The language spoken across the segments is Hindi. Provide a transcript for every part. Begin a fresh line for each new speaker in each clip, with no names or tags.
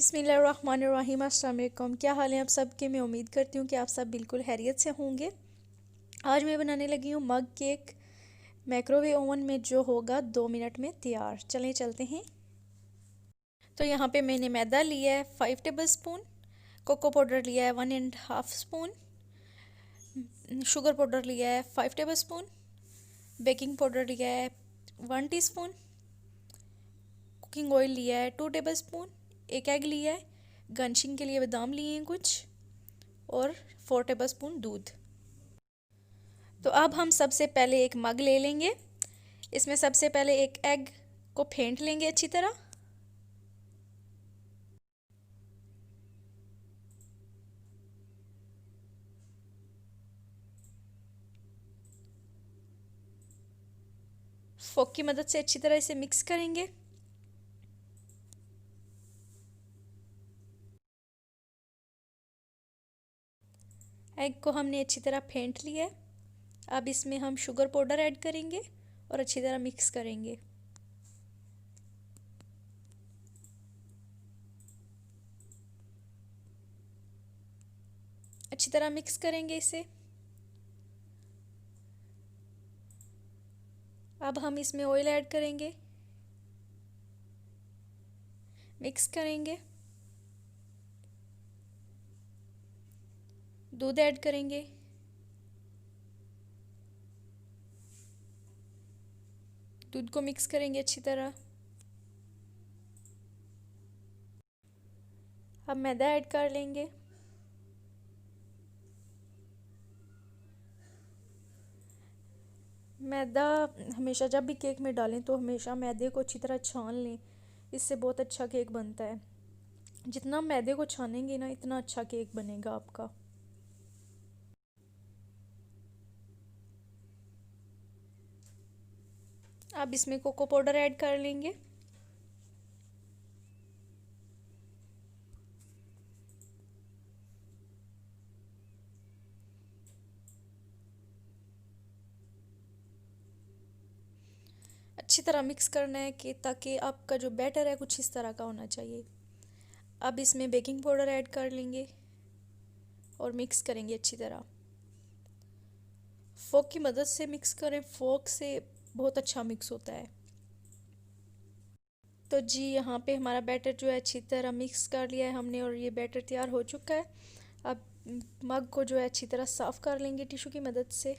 बिस्मिल्लाहिर्रहमानिर्रहीम। अस्सलाम वालेकुम। क्या हाल है आप सबके? मैं उम्मीद करती हूँ कि आप सब बिल्कुल खैरियत से होंगे। आज मैं बनाने लगी हूँ मग केक माइक्रोवेव ओवन में, जो होगा 2 मिनट में तैयार। चलें चलते हैं। तो यहाँ पे मैंने मैदा लिया है 5 टेबल स्पून, कोको पाउडर लिया है 1.5 स्पून, शुगर पाउडर लिया है 5 टेबल स्पून, बेकिंग पाउडर लिया है 1 टीस्पून, कुकिंग ऑयल लिया है 2 टेबल स्पून, एक एग लिया है, गार्निशिंग के लिए बादाम लिए हैं कुछ, और 4 टेबल स्पून दूध। तो अब हम सबसे पहले एक मग ले लेंगे। इसमें सबसे पहले एक एग को फेंट लेंगे अच्छी तरह। फोक की मदद से अच्छी तरह इसे मिक्स करेंगे। एग को हमने अच्छी तरह फेंट लिया है। अब इसमें हम शुगर पाउडर ऐड करेंगे और अच्छी तरह मिक्स करेंगे। अच्छी तरह मिक्स करेंगे इसे। अब हम इसमें ऑयल ऐड करेंगे, मिक्स करेंगे, दूध ऐड करेंगे, दूध को मिक्स करेंगे अच्छी तरह। अब मैदा ऐड कर लेंगे। मैदा हमेशा जब भी केक में डालें तो हमेशा मैदे को अच्छी तरह छान लें, इससे बहुत अच्छा केक बनता है। जितना मैदे को छानेंगे ना, इतना अच्छा केक बनेगा आपका। अब इसमें कोको पाउडर ऐड कर लेंगे। अच्छी तरह मिक्स करना है कि ताकि आपका जो बैटर है कुछ इस तरह का होना चाहिए। अब इसमें बेकिंग पाउडर ऐड कर लेंगे और मिक्स करेंगे अच्छी तरह। फोक की मदद से मिक्स करें, फोक से बहुत अच्छा मिक्स होता है। तो जी यहाँ पे हमारा बैटर जो है अच्छी तरह मिक्स कर लिया है हमने और ये बैटर तैयार हो चुका है। अब मग को जो है अच्छी तरह साफ़ कर लेंगे टिश्यू की मदद से।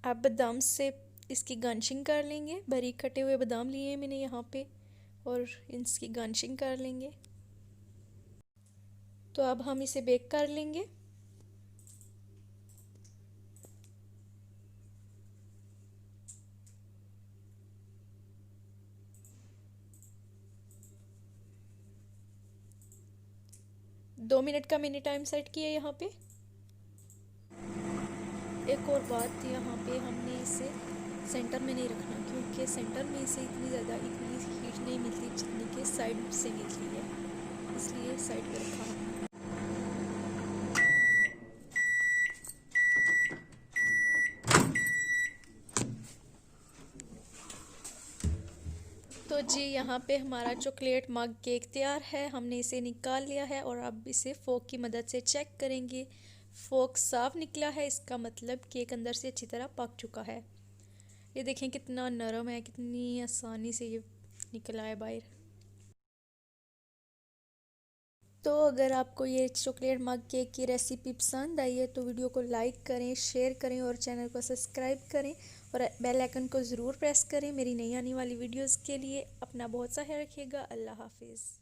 अब बादाम से इसकी गार्निशिंग कर लेंगे। बारीक कटे हुए बादाम लिए हैं मैंने यहाँ पे और इसकी गार्निशिंग कर लेंगे। तो अब हम इसे बेक कर लेंगे। दो मिनट का मैंने टाइम सेट किया यहाँ पे। एक और बात, यहाँ पे हमने इसे सेंटर में नहीं रखना, क्योंकि सेंटर में इसे इतनी ज़्यादा इतनी हीट नहीं मिलती जितनी के साइड से मिलती है, इसलिए साइड पे रखा हमने। तो जी यहाँ पे हमारा चॉकलेट मग केक तैयार है। हमने इसे निकाल लिया है और अब इसे फोक की मदद से चेक करेंगे। फोक साफ निकला है, इसका मतलब केक अंदर से अच्छी तरह पक चुका है। ये देखें कितना नरम है, कितनी आसानी से ये निकला है बाहर। तो अगर आपको ये चॉकलेट मग केक की रेसिपी पसंद आई है तो वीडियो को लाइक करें, शेयर करें और चैनल को सब्सक्राइब करें और बेल आइकन को ज़रूर प्रेस करें मेरी नई आने वाली वीडियोस के लिए। अपना बहुत सा ख्याल रखिएगा। अल्लाह हाफिज़।